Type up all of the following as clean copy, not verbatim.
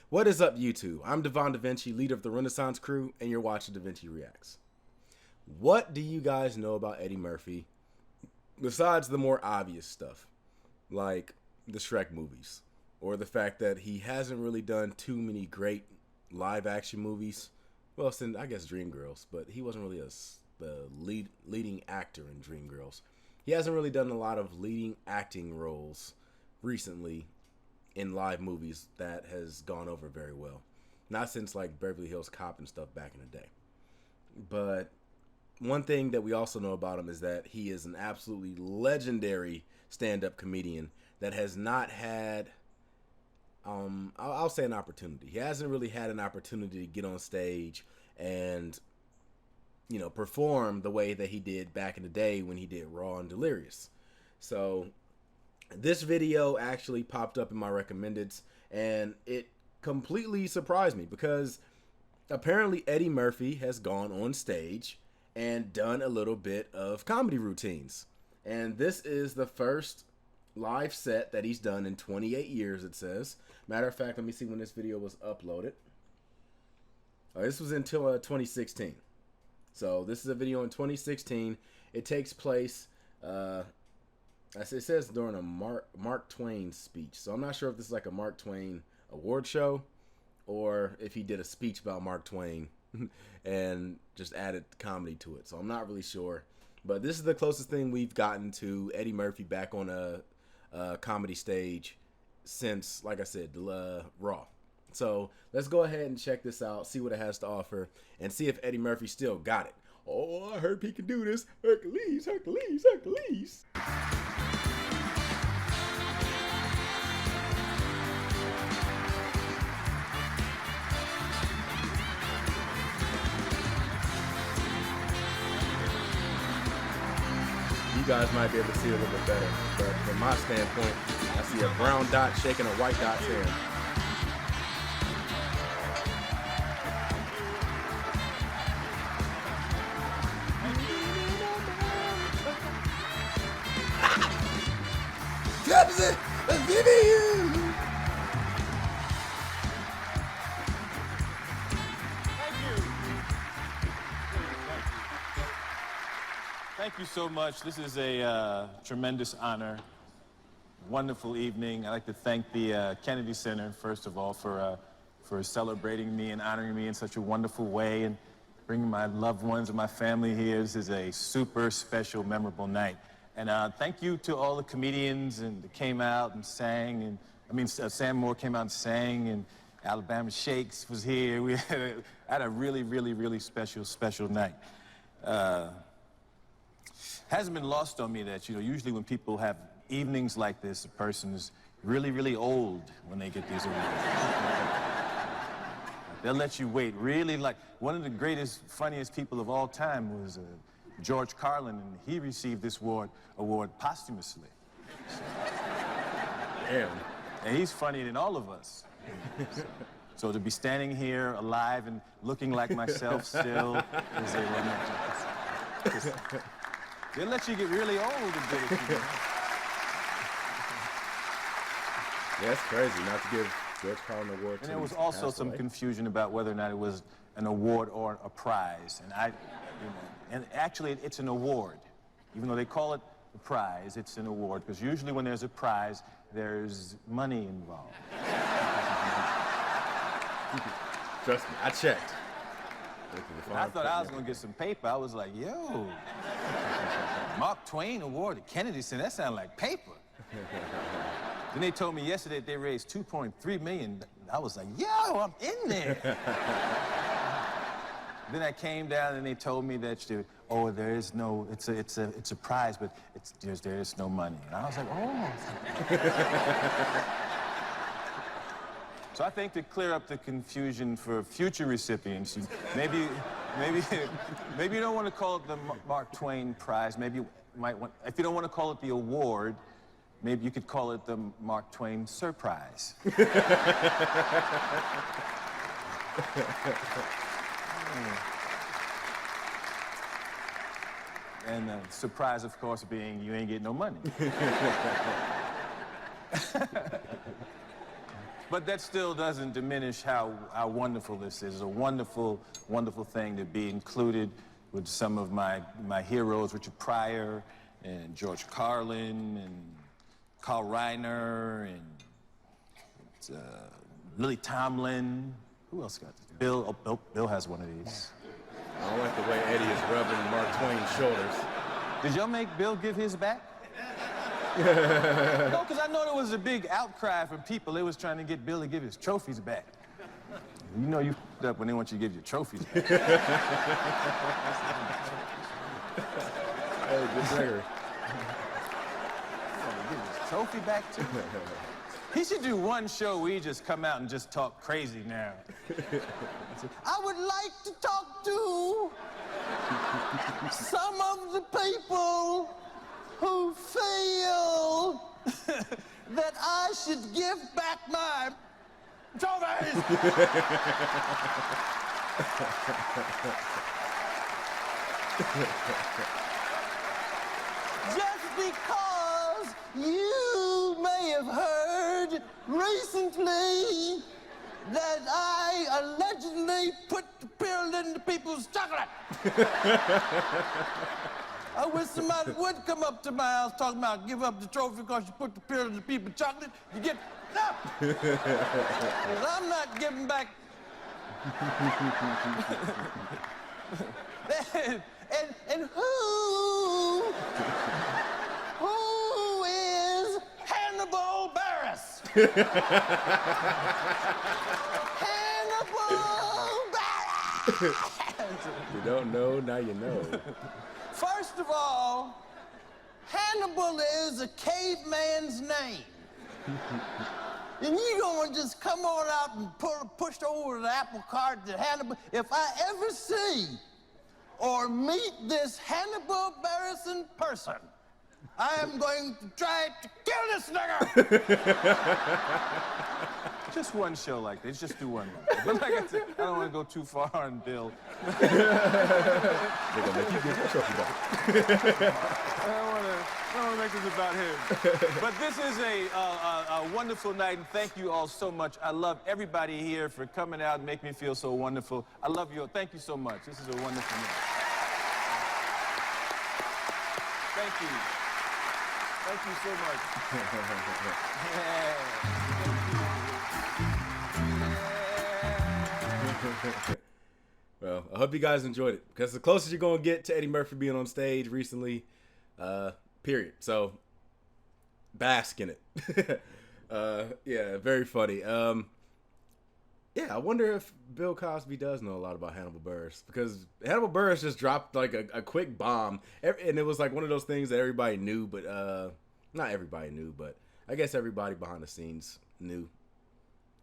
What is up, YouTube? I'm Devon DaVinci, leader of the Renaissance crew, and you're watching DaVinci Reacts. What do you guys know about Eddie Murphy, besides the more obvious stuff, like the Shrek movies, or the fact that he hasn't really done too many great live-action movies? Well, since I guess Dreamgirls, but he wasn't really the leading actor in Dreamgirls. He hasn't really done a lot of leading acting roles recently in live movies that has gone over very well. Not since like Beverly Hills Cop and stuff back in the day. But one thing that we also know about him is that he is an absolutely legendary stand-up comedian that has not had, I'll say, an opportunity. He hasn't really had an opportunity to get on stage and, you know, perform the way that he did back in the day when he did Raw and Delirious. So this video actually popped up in my recommendeds, and it completely surprised me because apparently Eddie Murphy has gone on stage and done a little bit of comedy routines. And this is the first live set that he's done in 28 years, it says. Matter of fact, let me see when this video was uploaded. This was until 2016. So this is a video in 2016. It takes place, it says during a Mark Twain speech. So I'm not sure if this is like a Mark Twain award show or if he did a speech about Mark Twain and just added comedy to it. So I'm not really sure. But this is the closest thing we've gotten to Eddie Murphy back on a comedy stage since, like I said, Raw. So let's go ahead and check this out, see what it has to offer, and see if Eddie Murphy still got it. Oh, I heard he can do this. Hercules, Hercules, Hercules. You guys might be able to see it a little bit better, but from my standpoint, I see a brown dot shaking a white dot's hand. Thank you so much. This is a tremendous honor. Wonderful evening. I'd like to thank the Kennedy Center, first of all, for celebrating me and honoring me in such a wonderful way and bringing my loved ones and my family here. This is a super special, memorable night. And thank you to all the comedians that came out and sang. And I mean, Sam Moore came out and sang, and Alabama Shakes was here. We had a really, really, really special night. Hasn't been lost on me that, you know, usually when people have evenings like this, a person is really, really old when they get these awards. They'll let you wait. Really, like, one of the greatest, funniest people of all time was George Carlin, and he received this award posthumously. So, damn. And he's funnier than all of us. So to be standing here alive and looking like myself still is a romantic. They'll let you get really old a bit if you do. Yeah, it's crazy not to give George Carlin an award. And there was also some confusion about whether or not it was an award or a prize. And and actually it's an award. Even though they call it a prize, it's an award. Because usually when there's a prize, there's money involved. Trust me, I checked. I thought I was going to get some paper. I was like, yo, Mark Twain Award at Kennedy Center, that sounded like paper. Then they told me yesterday that they raised $2.3 million. I was like, yo, I'm in there. Then I came down and they told me that, oh, there is no, it's a prize, but there is no money. And I was like, oh. So I think to clear up the confusion for future recipients, maybe you don't want to call it the Mark Twain Prize. Maybe you might want, if you don't want to call it the award, maybe you could call it the Mark Twain Surprise. And the surprise, of course, being you ain't getting no money. But that still doesn't diminish how wonderful this is. It's a wonderful, wonderful thing to be included with some of my heroes, Richard Pryor and George Carlin and Carl Reiner and Lily Tomlin. Who else got this? Bill. Oh, Bill has one of these. I don't like the way Eddie is rubbing Mark Twain's shoulders. Did y'all make Bill give his back? No, because I know there was a big outcry from people. They was trying to get Bill to give his trophies back. You know you f***ed up when they want you to give your trophies back. Hey, good record. Give his trophy back to him. He should do one show where he just come out and just talk crazy now. I would like to talk to some of the people who feel that I should give back my trophies. Just because you may have heard recently that I allegedly put the pill in the people's chocolate. I wish somebody would come up to my house talking about give up the trophy because you put the pill in the people's chocolate. You get up. Because I'm not giving back. and who is Hannibal Buress? Hannibal Buress! You don't know, now you know. First of all, Hannibal is a caveman's name. And you gonna just come on out and push over the apple cart to Hannibal. If I ever see or meet this Hannibal Buress in person, I am going to try to kill this nigger. Just one show like this, just do one. But like I said, I don't want to go too far on Bill. They're gonna make you get your trophy back. I don't want to make this about him. But this is a wonderful night, and thank you all so much. I love everybody here for coming out and making me feel so wonderful. I love you all. Thank you so much. This is a wonderful night. Thank you. Thank you so much. Yeah. Well, I hope you guys enjoyed it, because the closest you're going to get to Eddie Murphy being on stage recently, period. So, bask in it. Yeah, very funny. Yeah, I wonder if Bill Cosby does know a lot about Hannibal Buress, because Hannibal Buress just dropped like a quick bomb, and it was like one of those things that everybody knew, but not everybody knew, but I guess everybody behind the scenes knew.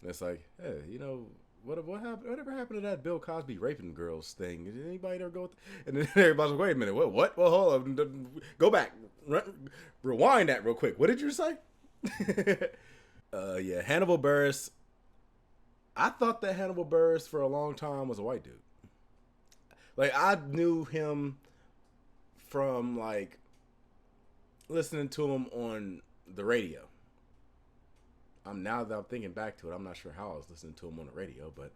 And it's like, hey, you know, what happened? Whatever happened to that Bill Cosby raping girls thing? Did anybody ever go with? And then everybody's like, wait a minute, what? Well, hold on, go back, rewind that real quick. What did you say? Yeah, Hannibal Buress. I thought that Hannibal Buress for a long time was a white dude. Like, I knew him from like listening to him on the radio. Now that I'm thinking back to it, I'm not sure how I was listening to him on the radio, but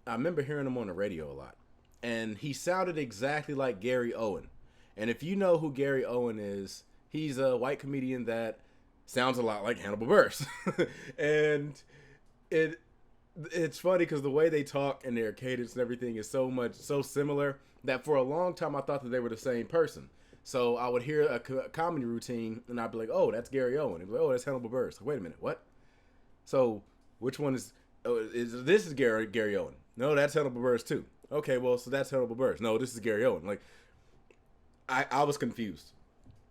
I remember hearing him on the radio a lot. And he sounded exactly like Gary Owen. And if you know who Gary Owen is, he's a white comedian that sounds a lot like Hannibal Buress. And it's funny because the way they talk and their cadence and everything is so similar that for a long time I thought that they were the same person. So I would hear a comedy routine and I'd be like, oh, that's Gary Owen. And be like, oh, that's Hannibal Buress. Like, wait a minute, what? So which one is this is Gary Owen? No, that's Hannibal Buress too. Okay, well, so that's Hannibal Buress. No, this is Gary Owen. Like, I was confused.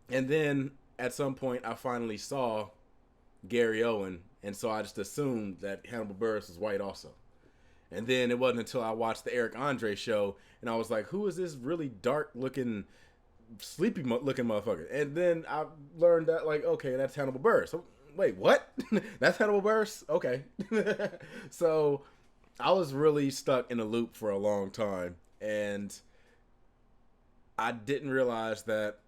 And then at some point I finally saw Gary Owen, and so I just assumed that Hannibal Buress was white also. And then it wasn't until I watched the Eric Andre show and I was like, who is this really dark looking, sleepy looking motherfucker? And then I learned that, like, okay, that's Hannibal Buress. So, wait, what? That's Hannibal Buress? Okay. So I was really stuck in a loop for a long time, and I didn't realize that,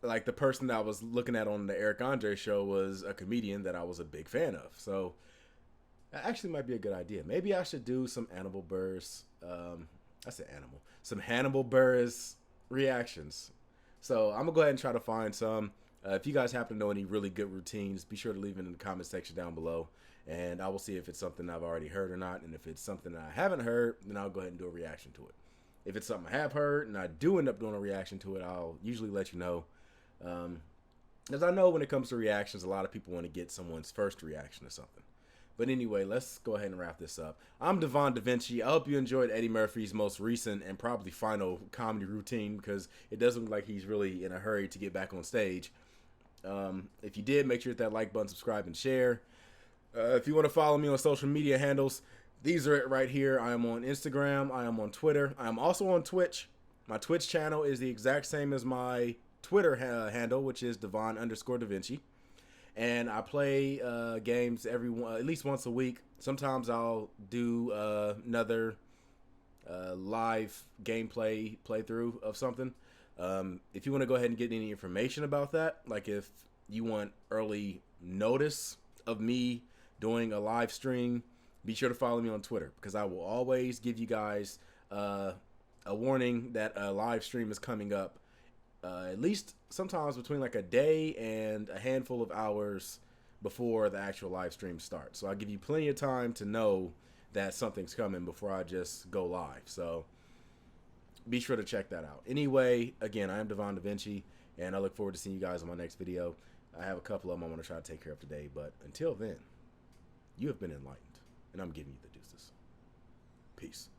the person that I was looking at on the Eric Andre show was a comedian that I was a big fan of. So That actually might be a good idea. Maybe I should do some Hannibal Buress. I said animal. Some Hannibal Buress reactions. So I'm gonna go ahead and try to find some. If you guys happen to know any really good routines, be sure to leave it in the comment section down below, and I will see if it's something I've already heard or not. And if it's something I haven't heard, then I'll go ahead and do a reaction to it. If it's something I have heard and I do end up doing a reaction to it, I'll usually let you know. As I know when it comes to reactions, a lot of people want to get someone's first reaction to something. But anyway, let's go ahead and wrap this up. I'm Devon DaVinci. I hope you enjoyed Eddie Murphy's most recent and probably final comedy routine, because it doesn't look like he's really in a hurry to get back on stage. If you did, make sure to hit that like button, subscribe, and share. If you want to follow me on social media handles, these are it right here. I am on Instagram. I am on Twitter. I am also on Twitch. My Twitch channel is the exact same as my Twitter handle, which is Devon_DaVinci. And I play games at least once a week. Sometimes I'll do another live gameplay playthrough of something. If you want to go ahead and get any information about that, like if you want early notice of me doing a live stream, be sure to follow me on Twitter, because I will always give you guys a warning that a live stream is coming up. At least sometimes between like a day and a handful of hours before the actual live stream starts. So I'll give you plenty of time to know that something's coming before I just go live. So be sure to check that out. Anyway, again, I am Devon DaVinci, and I look forward to seeing you guys in my next video. I have a couple of them I want to try to take care of today, but until then, you have been enlightened, and I'm giving you the deuces. Peace.